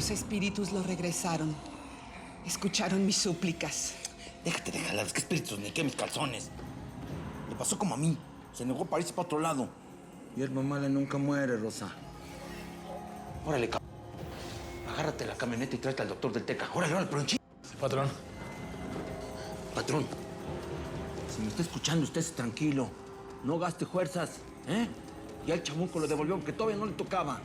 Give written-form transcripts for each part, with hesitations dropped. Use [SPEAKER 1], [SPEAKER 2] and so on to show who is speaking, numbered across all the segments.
[SPEAKER 1] Los espíritus lo regresaron. Escucharon mis súplicas.
[SPEAKER 2] Déjate de jaladas, ¿qué espíritus? Ni qué mis calzones. Le pasó como a mí. Se negó para irse para otro lado. Hierba mala nunca muere, Rosa. Órale, cabrón. Agárrate la camioneta y tráete al doctor del Teca. Órale, órale, pero en sí,
[SPEAKER 3] Patrón.
[SPEAKER 2] patrón. Si me está escuchando, usted es tranquilo. No gaste fuerzas, ¿eh? Ya el chamuco lo devolvió, aunque todavía no le tocaba.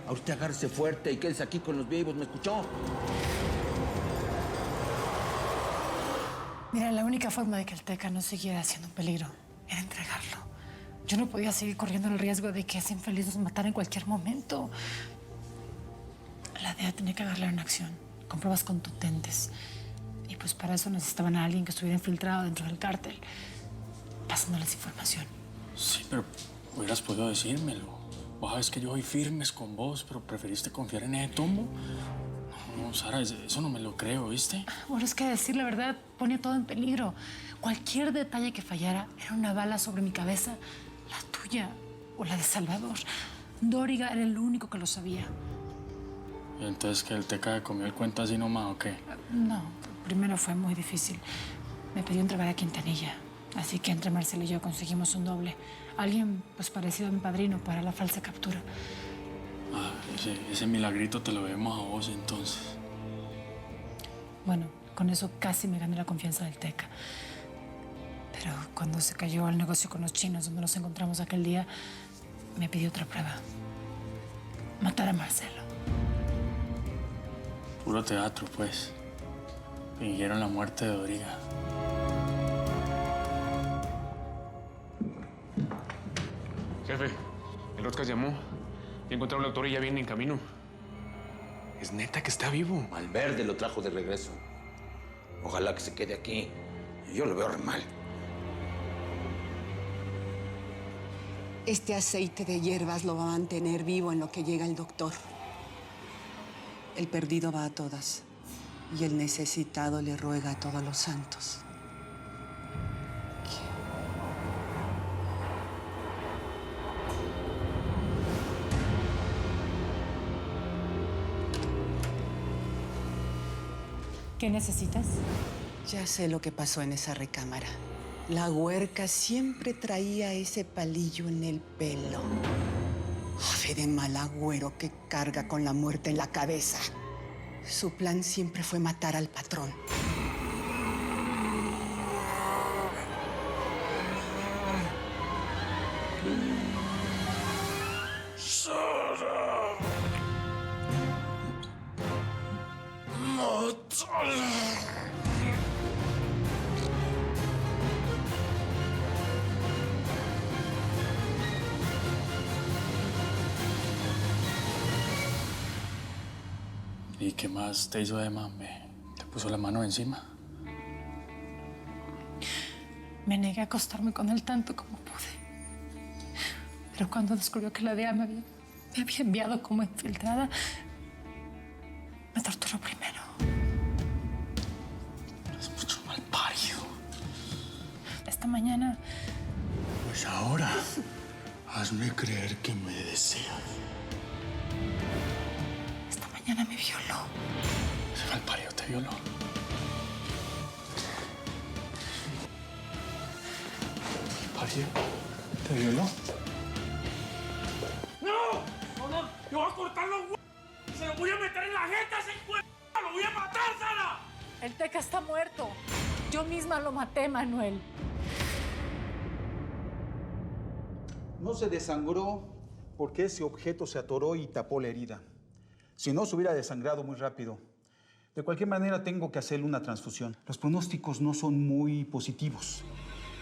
[SPEAKER 2] A usted agárrese fuerte y quédese aquí con los vivos, ¿me escuchó?
[SPEAKER 4] Mira, la única forma de que el Teca no siguiera siendo un peligro era entregarlo. Yo no podía seguir corriendo el riesgo de que ese infeliz nos matara en cualquier momento. La DEA tenía que darle una acción, con pruebas contundentes. Y pues para eso necesitaban a alguien que estuviera infiltrado dentro del cártel, pasándoles información.
[SPEAKER 3] Sí, pero hubieras podido decírmelo. Vos sabes que yo soy firmes con vos, pero preferiste confiar en ese tombo. No, Sara, eso no me lo creo, ¿viste?
[SPEAKER 4] Bueno, es que decir la verdad ponía todo en peligro. Cualquier detalle que fallara era una bala sobre mi cabeza, la tuya o la de Salvador. Dóriga era el único que lo sabía.
[SPEAKER 3] ¿Y entonces que el Teca comió el cuento así nomás o qué?
[SPEAKER 4] No, primero fue muy difícil. Me pidió entregar a Quintanilla. Así que entre Marcelo y yo conseguimos un doble. Alguien pues parecido a mi padrino para la falsa captura.
[SPEAKER 3] Ah, ese milagrito te lo debemos a vos entonces.
[SPEAKER 4] Bueno, con eso casi me gané la confianza del Teca. Pero cuando se cayó el negocio con los chinos, donde nos encontramos aquel día, me pidió otra prueba. Matar a Marcelo.
[SPEAKER 3] Puro teatro, pues. Fingieron la muerte de Doriga.
[SPEAKER 5] Jefe, el Roscas llamó. Ya encontraron al doctor y ya viene en camino. Es neta que está vivo.
[SPEAKER 2] Malverde lo trajo de regreso. Ojalá que se quede aquí. Yo lo veo re mal.
[SPEAKER 1] Este aceite de hierbas lo va a mantener vivo en lo que llega el doctor. El perdido va a todas y el necesitado le ruega a todos los santos.
[SPEAKER 4] ¿Qué necesitas?
[SPEAKER 1] Ya sé lo que pasó en esa recámara. La huerca siempre traía ese palillo en el pelo. Ave de mal agüero que carga con la muerte en la cabeza. Su plan siempre fue matar al patrón.
[SPEAKER 2] ¡Sara! ¡Mátala!
[SPEAKER 3] ¿Y qué más te hizo de mame? ¿Te puso la mano encima?
[SPEAKER 4] Me negué a acostarme con él tanto como pude. Pero cuando descubrió que la DEA me había enviado como infiltrada, me torturó primero.
[SPEAKER 3] Es mucho mal parido.
[SPEAKER 4] Esta mañana
[SPEAKER 3] Pues ahora, hazme creer que me deseas.
[SPEAKER 4] Esta mañana me violó.
[SPEAKER 3] Ese mal parido te violó. ¿Parido? ¿Te violó?
[SPEAKER 6] ¡Yo voy a cortar los huevos! ¡Se los voy a meter en la jeta a ese huevo! ¡Lo voy a matar, Sara!
[SPEAKER 4] El Teca está muerto. Yo misma lo maté, Manuel.
[SPEAKER 7] No se desangró porque ese objeto se atoró y tapó la herida. Si no, se hubiera desangrado muy rápido. De cualquier manera, tengo que hacerle una transfusión. Los pronósticos no son muy positivos.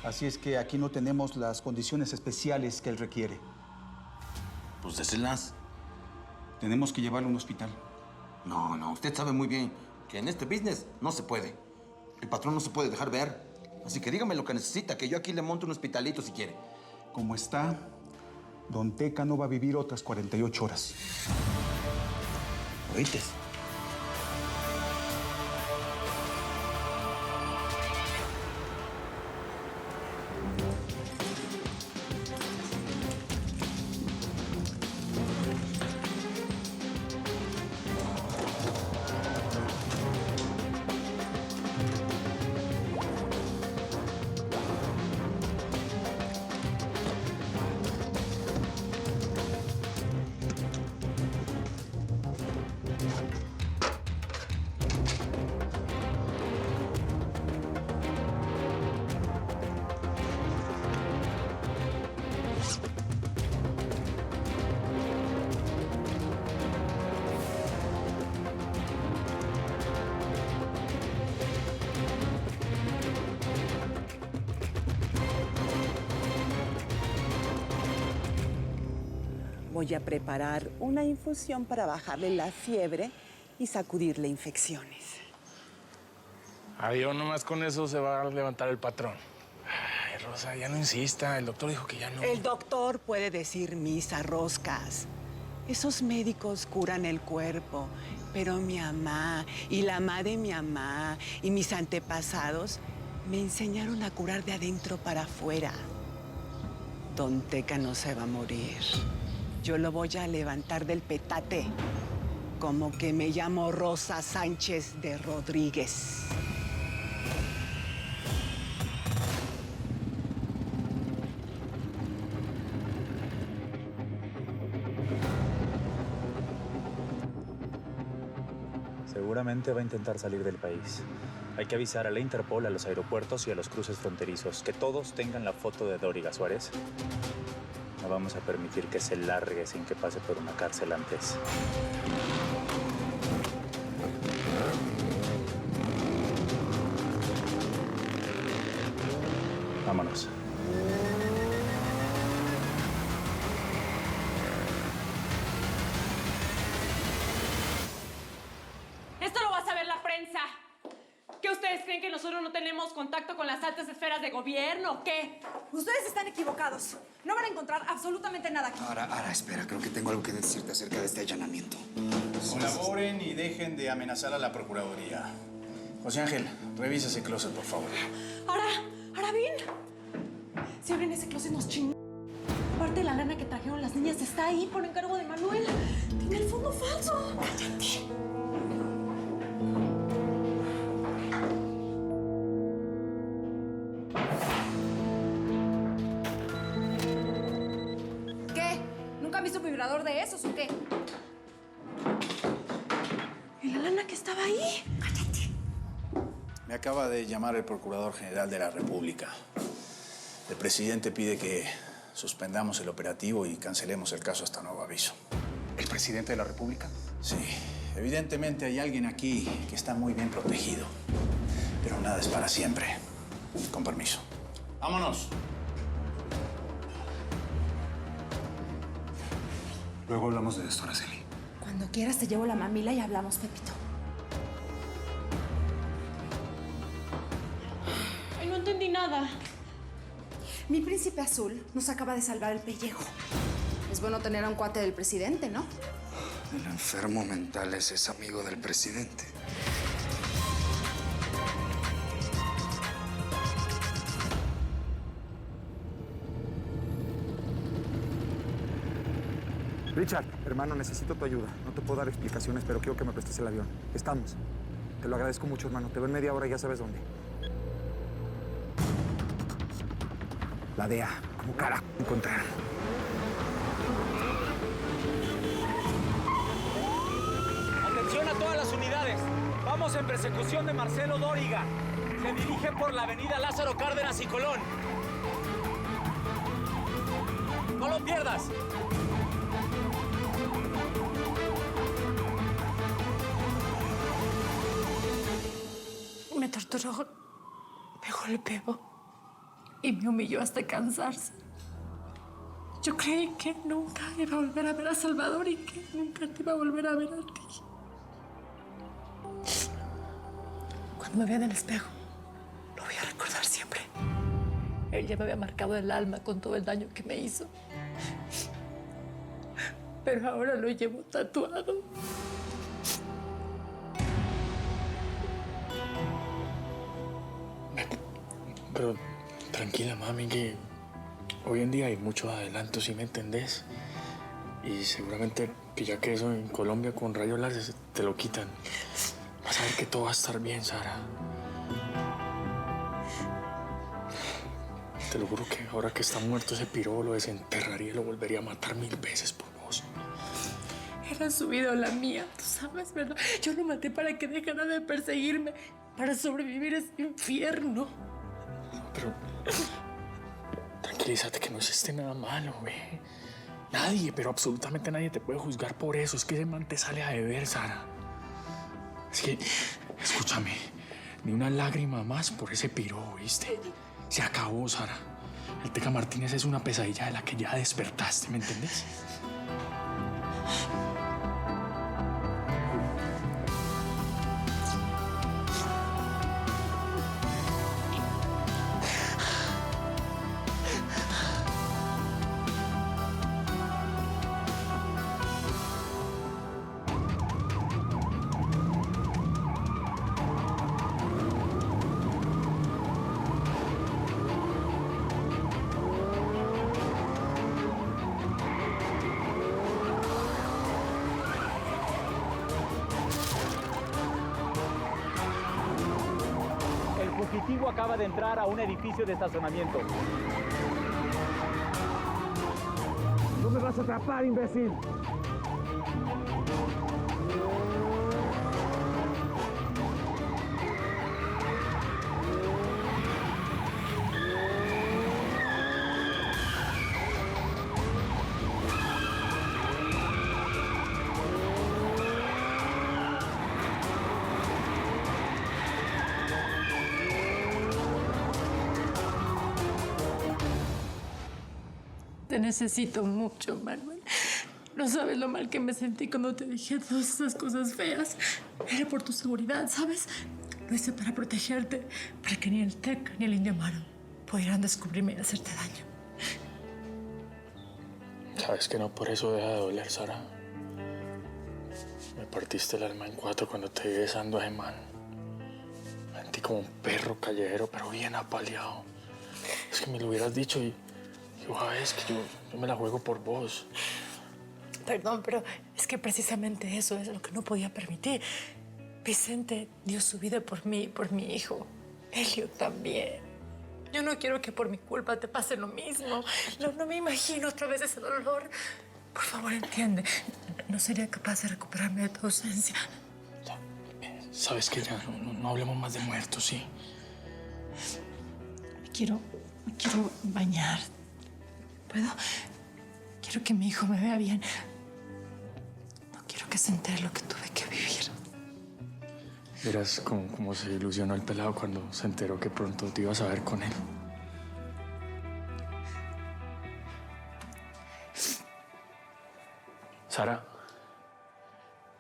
[SPEAKER 7] Así es que aquí no tenemos las condiciones especiales que él requiere.
[SPEAKER 2] Pues déselas.
[SPEAKER 7] Tenemos que llevarlo a un hospital.
[SPEAKER 2] No, usted sabe muy bien que en este business no se puede. El patrón no se puede dejar ver. Así que dígame lo que necesita, que yo aquí le monto un hospitalito si quiere.
[SPEAKER 7] Como está, Don Teca no va a vivir otras 48 horas.
[SPEAKER 2] ¿Oíste?
[SPEAKER 1] voy a preparar una infusión para bajarle la fiebre y sacudirle infecciones.
[SPEAKER 5] Adiós, nomás con eso se va a levantar el patrón. Ay, Rosa, ya no insista. El doctor dijo que ya no.
[SPEAKER 1] El doctor puede decir misa, roscas. Esos médicos curan el cuerpo, pero mi mamá y la mamá de mi mamá y mis antepasados me enseñaron a curar de adentro para afuera. Don Teca no se va a morir. Yo lo voy a levantar del petate, como que me llamo Rosa Sánchez de Rodríguez.
[SPEAKER 8] Seguramente va a intentar salir del país. Hay que avisar a la Interpol, a los aeropuertos y a los cruces fronterizos. Que todos tengan la foto de Doriga Suárez. No vamos a permitir que se largue sin que pase por una cárcel antes. Vámonos.
[SPEAKER 9] Esto lo va a saber la prensa. ¿Qué ustedes creen que nosotros no tenemos contacto con las altas esferas de gobierno o qué?
[SPEAKER 10] Ustedes están equivocados. No van a encontrar absolutamente nada aquí.
[SPEAKER 11] Ahora, espera. Creo que tengo algo que decirte acerca de este allanamiento.
[SPEAKER 12] Colaboren y dejen de amenazar a la Procuraduría. José Ángel, revisa ese closet, por favor.
[SPEAKER 9] Ahora bien. Si abren ese closet nos chingamos. Parte de la lana que trajeron las niñas está ahí por encargo de Manuel. Tiene el fondo falso. Cállate.
[SPEAKER 10] ¿Qué? ¿Nunca han visto un vibrador de esos o qué?
[SPEAKER 9] ¿Y la lana que estaba ahí? Cállate.
[SPEAKER 12] Me acaba de llamar el Procurador General de la República. El presidente pide que suspendamos el operativo y cancelemos el caso hasta nuevo aviso.
[SPEAKER 11] ¿El presidente de la República?
[SPEAKER 12] Sí, evidentemente hay alguien aquí que está muy bien protegido. Pero nada es para siempre. Con permiso. ¡Vámonos!
[SPEAKER 11] Luego hablamos de esto, Araceli.
[SPEAKER 10] Cuando quieras te llevo la mamila y hablamos, Pepito.
[SPEAKER 9] Ay, no entendí nada.
[SPEAKER 10] Mi príncipe azul nos acaba de salvar el pellejo. Es bueno tener a un cuate del presidente, ¿no?
[SPEAKER 11] El enfermo mental ese es amigo del presidente.
[SPEAKER 13] Richard, hermano, necesito tu ayuda. No te puedo dar explicaciones, pero quiero que me prestes el avión. Estamos. Te lo agradezco mucho, hermano. Te veo en media hora y ya sabes dónde. La DEA. ¿Cómo carajo encontraron?
[SPEAKER 14] Atención a todas las unidades. Vamos en persecución de Marcelo Dóriga. Se dirige por la avenida Lázaro Cárdenas y Colón. ¡No lo pierdas!
[SPEAKER 4] Me torturó, me golpeó y me humilló hasta cansarse. Yo creí que nunca iba a volver a ver a Salvador y que nunca te iba a volver a ver a ti. Cuando me vea en el espejo, lo voy a recordar siempre. Él ya me había marcado el alma con todo el daño que me hizo. Pero ahora lo llevo tatuado.
[SPEAKER 3] Pero tranquila, mami, que hoy en día hay muchos adelantos, ¿sí me entendés? Y seguramente que ya que eso en Colombia con rayos láser te lo quitan. Vas a ver que todo va a estar bien, Sara. Te lo juro que ahora que está muerto ese piro lo desenterraría y lo volvería a matar 1000 veces por vos.
[SPEAKER 4] Era su vida o la mía, tú sabes, ¿verdad? Yo lo maté para que dejara de perseguirme, para sobrevivir a ese infierno.
[SPEAKER 3] Pero tranquilízate que no hiciste nada malo, güey. Nadie, pero absolutamente nadie te puede juzgar por eso. Es que ese man te sale a beber, Sara. Es que, escúchame, ni una lágrima más por ese piro, ¿viste? Se acabó, Sara. El Teca Martínez es una pesadilla de la que ya despertaste, ¿me entendés?
[SPEAKER 14] fugitivo acaba de entrar a un edificio de estacionamiento.
[SPEAKER 6] ¡No me vas a atrapar, imbécil!
[SPEAKER 4] Te necesito mucho, Manuel. No sabes lo mal que me sentí cuando te dije todas esas cosas feas. Era por tu seguridad, ¿sabes? Lo hice para protegerte, para que ni el Teca ni el Indio Amaro pudieran descubrirme y hacerte daño.
[SPEAKER 3] Sabes que no por eso deja de doler, Sara. Me partiste el alma en cuatro cuando te vi besando a Emán. Me sentí como un perro callejero, pero bien apaleado. Es que me lo hubieras dicho y sabes que yo me la juego por vos.
[SPEAKER 4] Perdón, pero es que precisamente eso es lo que no podía permitir. Vicente dio su vida por mí y por mi hijo. Elio también. Yo no quiero que por mi culpa te pase lo mismo. No me imagino otra vez ese dolor. Por favor, entiende. No sería capaz de recuperarme de tu ausencia.
[SPEAKER 3] Sabes que ya no hablemos más de muertos, ¿sí?
[SPEAKER 4] Me quiero bañar. ¿Puedo? Quiero que mi hijo me vea bien. No quiero que se entere lo que tuve que vivir.
[SPEAKER 3] Verás cómo se ilusionó el pelado cuando se enteró que pronto te ibas a ver con él. Sara,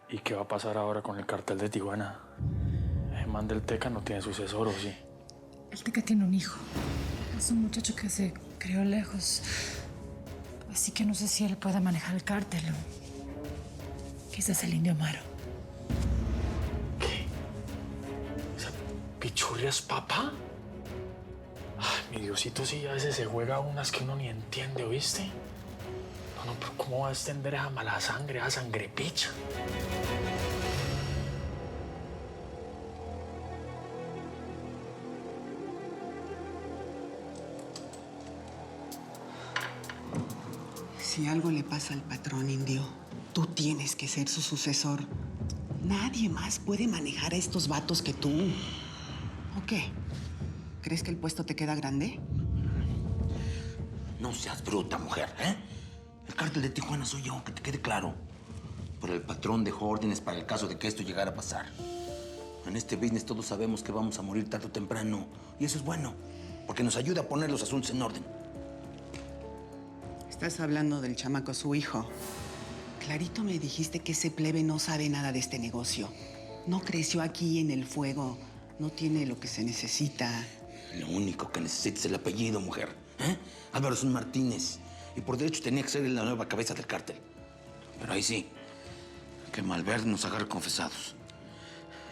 [SPEAKER 3] ¿y qué va a pasar ahora con el cartel de Tijuana? El man del Teca no tiene sucesor, ¿o sí?
[SPEAKER 4] El Teca tiene un hijo. Es un muchacho que se crió lejos. Así que no sé si él puede manejar el cártel. Quizás el Indio Amaro.
[SPEAKER 3] ¿Qué? ¿Esa pichurria es papá? Ay, mi Diosito, sí, a veces se juega unas que uno ni entiende, ¿oíste? No, pero ¿cómo va a extender esa mala sangre, esa sangre picha?
[SPEAKER 1] Si algo le pasa al patrón indio, tú tienes que ser su sucesor. Nadie más puede manejar a estos vatos que tú. ¿O qué? ¿Crees que el puesto te queda grande?
[SPEAKER 2] No seas bruta, mujer, ¿eh? El cártel de Tijuana soy yo, que te quede claro. Pero el patrón dejó órdenes para el caso de que esto llegara a pasar. En este business todos sabemos que vamos a morir tarde o temprano. Y eso es bueno, porque nos ayuda a poner los asuntos en orden.
[SPEAKER 1] Estás hablando del chamaco, su hijo. Clarito me dijiste que ese plebe no sabe nada de este negocio. No creció aquí en el fuego. No tiene lo que se necesita.
[SPEAKER 2] Lo único que necesita es el apellido, mujer. ¿Eh? Álvaro es un Martínez. Y por derecho tenía que ser la nueva cabeza del cártel. Pero ahí sí, que Malverde nos agarre confesados.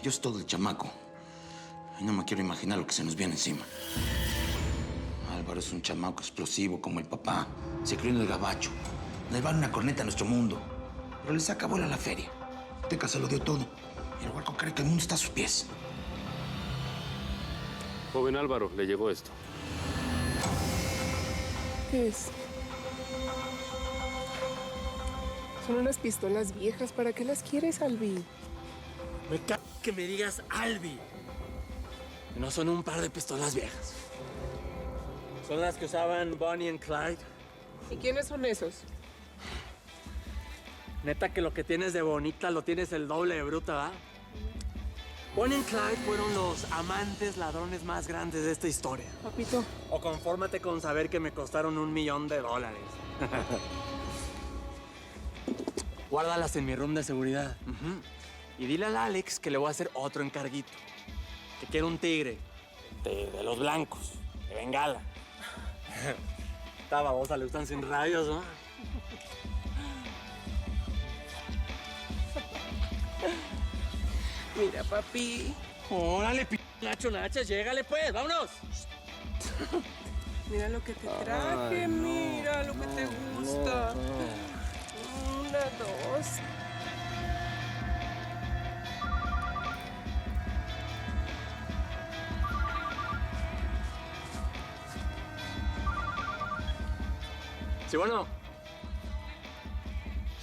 [SPEAKER 2] Yo soy todo el chamaco. Y no me quiero imaginar lo que se nos viene encima. Álvaro es un chamaco explosivo como el papá. Se crió en el gabacho. Le vale una corneta a nuestro mundo. Pero le saca bola a la feria. Teca se lo dio todo. Y el huerco cree que el mundo está a sus pies.
[SPEAKER 5] Joven Álvaro, le llegó esto.
[SPEAKER 15] ¿Qué es? Son unas pistolas viejas. ¿Para qué las quieres, Albi?
[SPEAKER 14] Me cago que me digas Albi. No son un par de pistolas viejas. Son las que usaban Bonnie y Clyde.
[SPEAKER 15] ¿Y quiénes son esos?
[SPEAKER 14] Neta que lo que tienes de bonita lo tienes el doble de bruta, ¿va? Bonnie y Clyde fueron los amantes ladrones más grandes de esta historia.
[SPEAKER 15] Papito.
[SPEAKER 14] O confórmate con saber que me costaron $1 millón. Guárdalas en mi room de seguridad. Y dile al Alex que le voy a hacer otro encarguito. Que quiero un tigre. De los blancos. De Bengala. Esta babosa le gustan sin rayos, ¿no?
[SPEAKER 15] Mira, papi.
[SPEAKER 14] Órale, Nacho, Nachas, llégale pues, vámonos.
[SPEAKER 15] Mira lo que te traje, mira lo que te gusta. 1, 2.
[SPEAKER 14] Sí, bueno.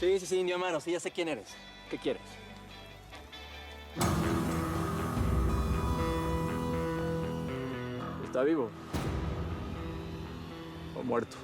[SPEAKER 14] Sí, indio hermano, sí, ya sé quién eres. ¿Qué quieres? ¿Está vivo? ¿O muerto?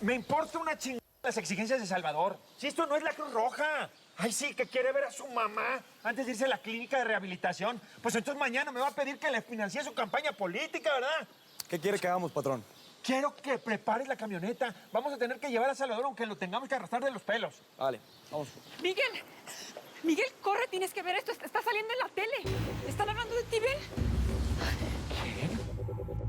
[SPEAKER 6] Me importa una chingada las exigencias de Salvador. Si esto no es la Cruz Roja. Ay, sí, que quiere ver a su mamá antes de irse a la clínica de rehabilitación. Pues entonces mañana me va a pedir que le financie su campaña política, ¿verdad?
[SPEAKER 13] ¿Qué quiere que hagamos, patrón?
[SPEAKER 6] Quiero que prepares la camioneta. Vamos a tener que llevar a Salvador aunque lo tengamos que arrastrar de los pelos.
[SPEAKER 13] Vale, vamos.
[SPEAKER 16] Miguel, corre, tienes que ver esto. Está saliendo en la tele. ¿Están hablando de ti, ven?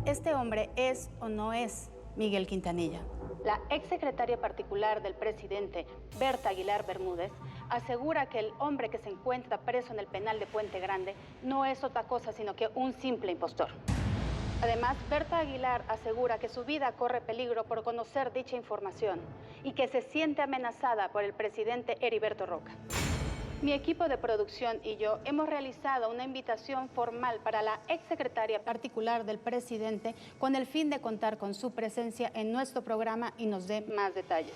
[SPEAKER 17] Este hombre es o no es Miguel Quintanilla. La exsecretaria particular del presidente, Berta Aguilar Bermúdez, asegura que el hombre que se encuentra preso en el penal de Puente Grande no es otra cosa sino que un simple impostor. Además, Berta Aguilar asegura que su vida corre peligro por conocer dicha información y que se siente amenazada por el presidente Heriberto Roca. Mi equipo de producción y yo hemos realizado una invitación formal para la exsecretaria particular del presidente con el fin de contar con su presencia en nuestro programa y nos dé más detalles.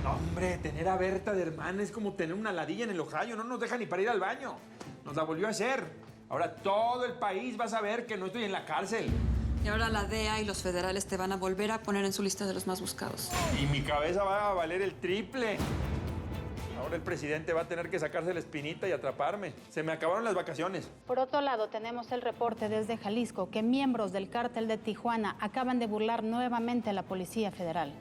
[SPEAKER 6] No, hombre, tener a Berta de hermana es como tener una ladilla en el ojallo. No nos deja ni para ir al baño. Nos la volvió a hacer. Ahora todo el país va a saber que no estoy en la cárcel.
[SPEAKER 16] Y ahora la DEA y los federales te van a volver a poner en su lista de los más buscados.
[SPEAKER 6] Y mi cabeza va a valer el triple. Ahora el presidente va a tener que sacarse la espinita y atraparme. Se me acabaron las vacaciones.
[SPEAKER 17] Por otro lado, tenemos el reporte desde Jalisco que miembros del cártel de Tijuana acaban de burlar nuevamente a la Policía Federal.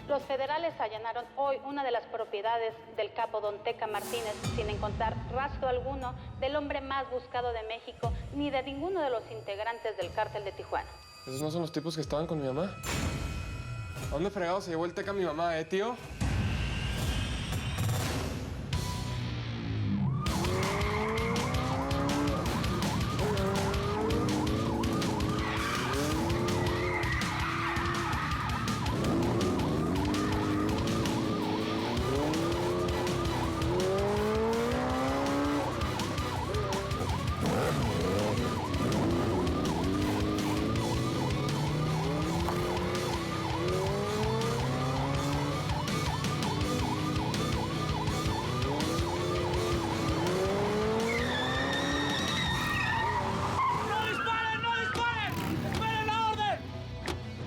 [SPEAKER 17] Los federales allanaron hoy una de las propiedades del capo Don Teca Martínez sin encontrar rastro alguno del hombre más buscado de México ni de ninguno de los integrantes del cártel de Tijuana.
[SPEAKER 5] Esos no son los tipos que estaban con mi mamá. ¿A dónde fregado se llevó el Teca mi mamá, tío?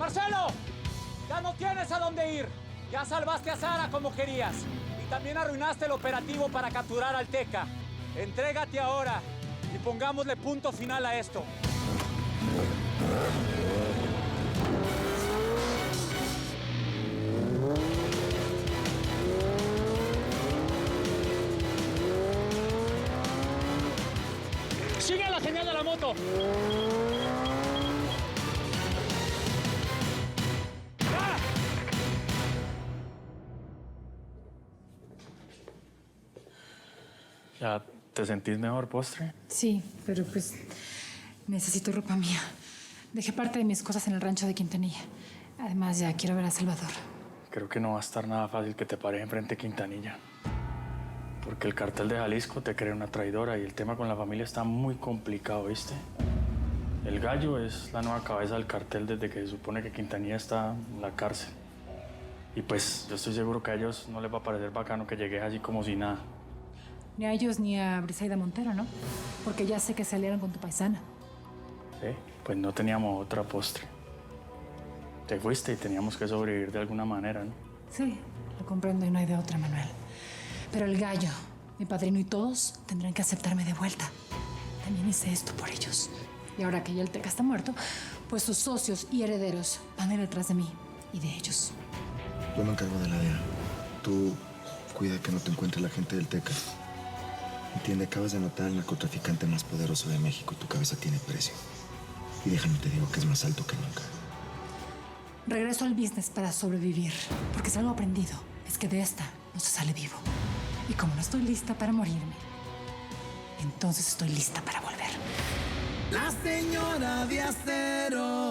[SPEAKER 14] ¡Marcelo! ¡Ya no tienes a dónde ir! Ya salvaste a Sara como querías. Y también arruinaste el operativo para capturar al Teca. Entrégate ahora y pongámosle punto final a esto. ¡Sigue la señal de la moto!
[SPEAKER 3] ¿Ya te sentís mejor, postre?
[SPEAKER 4] Sí, pero pues necesito ropa mía. Dejé parte de mis cosas en el rancho de Quintanilla. Además, ya quiero ver a Salvador.
[SPEAKER 3] Creo que no va a estar nada fácil que te pares enfrente de Quintanilla. Porque el cartel de Jalisco te cree una traidora y el tema con la familia está muy complicado, ¿viste? El Gallo es la nueva cabeza del cartel desde que se supone que Quintanilla está en la cárcel. Y pues yo estoy seguro que a ellos no les va a parecer bacano que llegues así como si nada.
[SPEAKER 4] Ni a ellos ni a Briseida Montero, ¿no? Porque ya sé que se aliaron con tu paisana.
[SPEAKER 3] ¿Sí? Pues no teníamos otra, postre. Te fuiste y teníamos que sobrevivir de alguna manera, ¿no?
[SPEAKER 4] Sí, lo comprendo y no hay de otra, Manuel. Pero el Gallo, mi padrino y todos tendrán que aceptarme de vuelta. También hice esto por ellos. Y ahora que ya el Teca está muerto, pues sus socios y herederos van a ir detrás de mí y de ellos.
[SPEAKER 11] Yo me encargo de la DEA. Tú cuida que no te encuentre la gente del Teca. Entiende, acabas de matar al narcotraficante más poderoso de México. Tu cabeza tiene precio. Y déjame te digo que es más alto que nunca.
[SPEAKER 4] Regreso al business para sobrevivir. Porque si algo aprendido es que de esta no se sale vivo. Y como no estoy lista para morirme, entonces estoy lista para volver.
[SPEAKER 18] La señora de acero.